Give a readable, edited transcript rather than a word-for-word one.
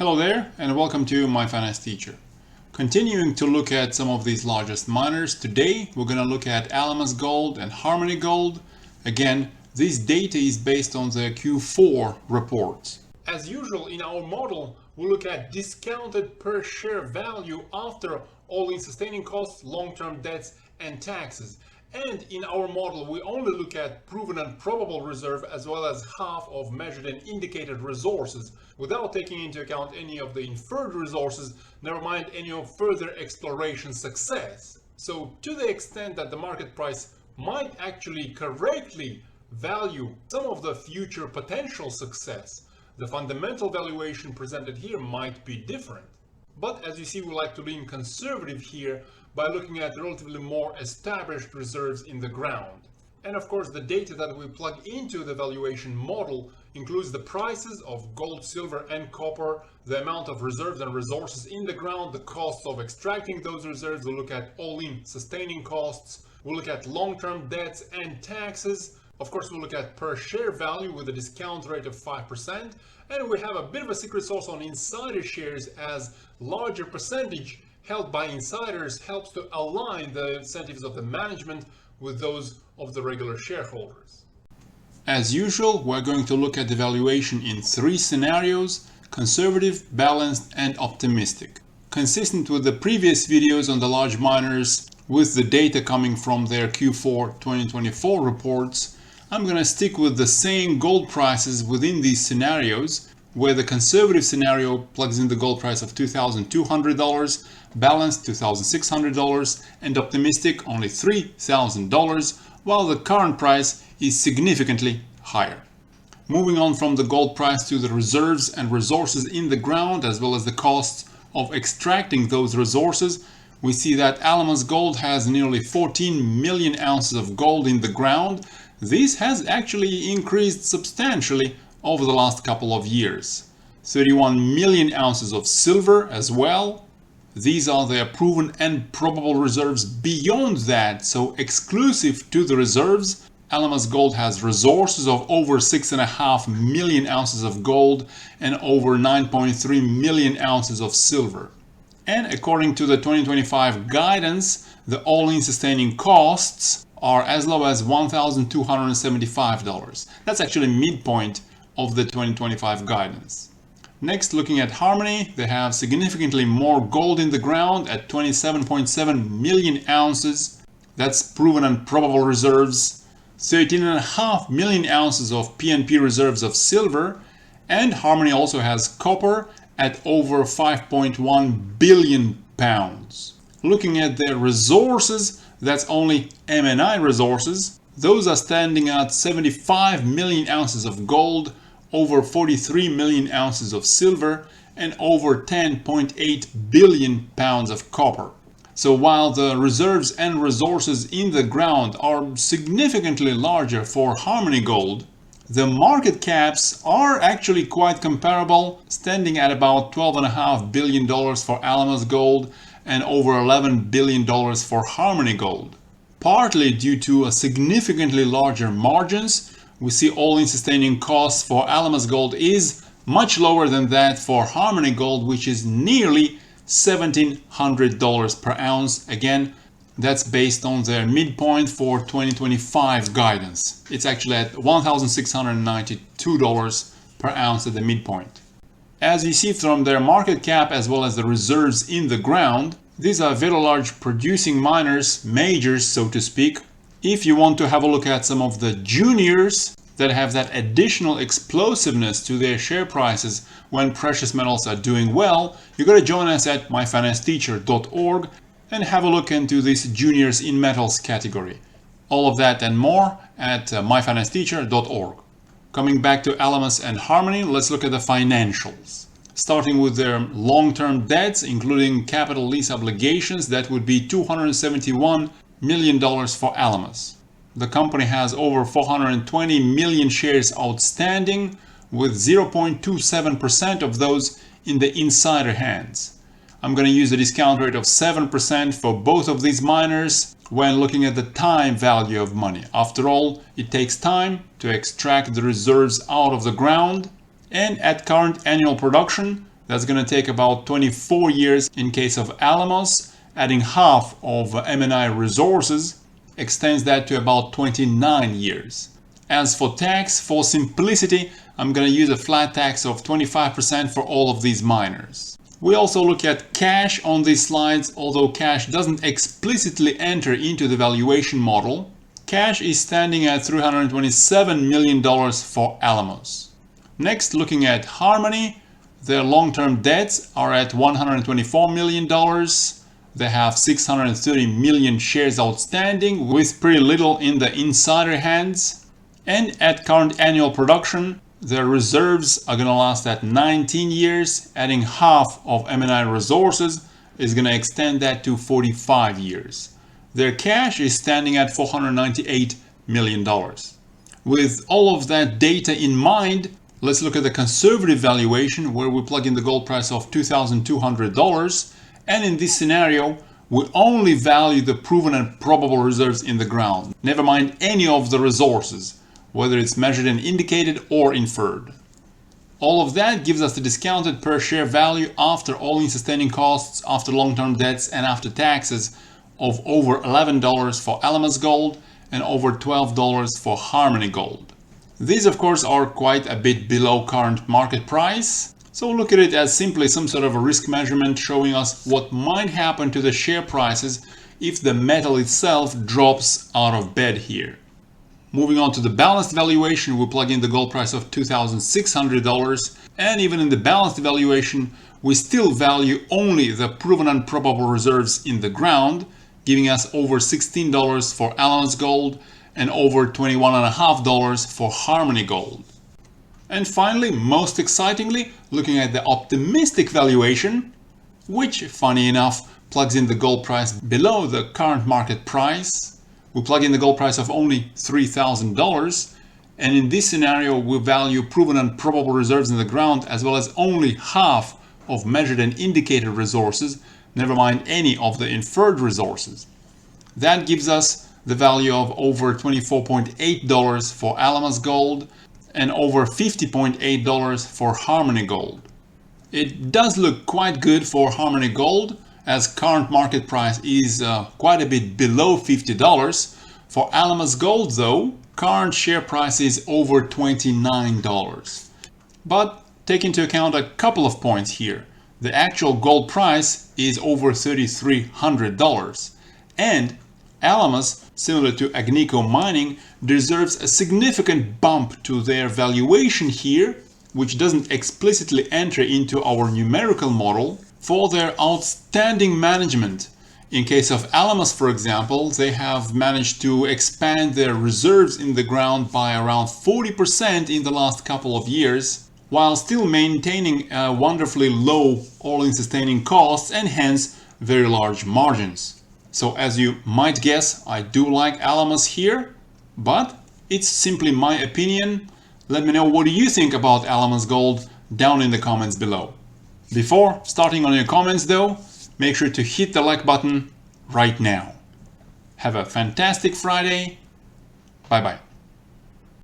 Hello there and welcome to My Finance Teacher. Continuing to look at some of these largest miners, today we're going to look at Alamos Gold and Harmony Gold. Again, this data is based on the Q4 reports. As usual in our model, we look at discounted per share value after all-in sustaining costs, long-term debts and taxes. And in our model, we only look at proven and probable reserve as well as half of measured and indicated resources, without taking into account any of the inferred resources, never mind any of further exploration success. So to the extent that the market price might actually correctly value some of the future potential success, the fundamental valuation presented here might be different. But as you see, we like to lean conservative here by looking at relatively more established reserves in the ground. And of course, the data that we plug into the valuation model includes the prices of gold, silver, and copper, the amount of reserves and resources in the ground, the costs of extracting those reserves. We look at all-in sustaining costs, we look at long-term debts and taxes. Of course, we look at per share value with a discount rate of 5%, and we have a bit of a secret sauce on insider shares, as larger percentage held by insiders helps to align the incentives of the management with those of the regular shareholders. As usual, we're going to look at the valuation in three scenarios: conservative, balanced, and optimistic. Consistent with the previous videos on the large miners, with the data coming from their Q4 2024 reports, I'm going to stick with the same gold prices within these scenarios, where the conservative scenario plugs in the gold price of $2,200, balanced $2,600, and optimistic only $3,000, while the current price is significantly higher. Moving on from the gold price to the reserves and resources in the ground, as well as the costs of extracting those resources, we see that Alamos Gold has nearly 14 million ounces of gold in the ground. This has actually increased substantially over the last couple of years. 31 million ounces of silver as well. These are their proven and probable reserves. Beyond that, so exclusive to the reserves, Alamos Gold has resources of over 6.5 million ounces of gold and over 9.3 million ounces of silver. And according to the 2025 guidance, the all-in sustaining costs are as low as $1,275. That's actually midpoint of the 2025 guidance. Next, looking at Harmony, they have significantly more gold in the ground at 27.7 million ounces. That's proven and probable reserves. 13.5 million ounces of P&P reserves of silver. And Harmony also has copper at over 5.1 billion pounds. Looking at their resources, that's only M&I resources. Those are standing at 75 million ounces of gold, over 43 million ounces of silver, and over 10.8 billion pounds of copper. So while the reserves and resources in the ground are significantly larger for Harmony Gold, the market caps are actually quite comparable, standing at about $12.5 billion for Alamos Gold and over $11 billion for Harmony Gold. Partly due to a significantly larger margins, we see all-in sustaining costs for Alamos Gold is much lower than that for Harmony Gold, which is nearly $1,700 per ounce. Again, that's based on their midpoint for 2025 guidance. It's actually at $1,692 per ounce at the midpoint. As you see from their market cap as well as the reserves in the ground, these are very large producing miners, majors so to speak. If you want to have a look at some of the juniors that have that additional explosiveness to their share prices when precious metals are doing well, you got to join us at myfinancesteacher.org and have a look into this juniors in metals category. All of that and more at myfinancesteacher.org. Coming back to Alamos and Harmony, let's look at the financials. Starting with their long-term debts, including capital lease obligations, that would be $271 million for Alamos. The company has over 420 million shares outstanding, with 0.27% of those in the insider hands. I'm going to use a discount rate of 7% for both of these miners when looking at the time value of money. After all, it takes time to extract the reserves out of the ground, and at current annual production, That's going to take about 24 years in case of Alamos. Adding half of M&I resources extends that to about 29 years. As for tax, for simplicity, I'm going to use a flat tax of 25% for all of these miners. We also look at cash on these slides, although cash doesn't explicitly enter into the valuation model. Cash is standing at $327 million for Alamos. Next, looking at Harmony, their long-term debts are at $124 million. They have 630 million shares outstanding with pretty little in the insider hands. And at current annual production, their reserves are going to last at 19 years. Adding half of M&I resources is going to extend that to 45 years. Their cash is standing at $498 million. With all of that data in mind, let's look at the conservative valuation where we plug in the gold price of $2,200. And in this scenario, we only value the proven and probable reserves in the ground. Never mind any of the resources, whether it's measured and indicated or inferred. All of that gives us the discounted per share value after all-in sustaining costs, after long-term debts, and after taxes of over $11 for Alamos Gold and over $12 for Harmony Gold. These, of course, are quite a bit below current market price. So look at it as simply some sort of a risk measurement showing us what might happen to the share prices if the metal itself drops out of bed here. Moving on to the balanced valuation, we plug in the gold price of $2,600, and even in the balanced valuation, we still value only the proven and probable reserves in the ground, giving us over $16 for Alamos Gold and over $21.50 for Harmony Gold. And finally, most excitingly, looking at the optimistic valuation, which, funny enough, plugs in the gold price below the current market price. We plug in the gold price of only $3,000, and in this scenario we value proven and probable reserves in the ground as well as only half of measured and indicated resources, never mind any of the inferred resources. That gives us the value of over $24.8 for Alamos Gold and over $50.8 for Harmony Gold. It does look quite good for Harmony Gold, as current market price is quite a bit below $50. For Alamos Gold though, current share price is over $29. But take into account a couple of points here. The actual gold price is over $3,300, and Alamos, similar to Agnico Mining, deserves a significant bump to their valuation here, which doesn't explicitly enter into our numerical model, for their outstanding management. In case of Alamos, for example, they have managed to expand their reserves in the ground by around 40% in the last couple of years, while still maintaining wonderfully low all-in sustaining costs and hence very large margins. So as you might guess, I do like Alamos here, but it's simply my opinion. Let me know what do you think about Alamos Gold down in the comments below. Before starting on your comments though, make sure to hit the like button right now. Have a fantastic Friday. Bye bye.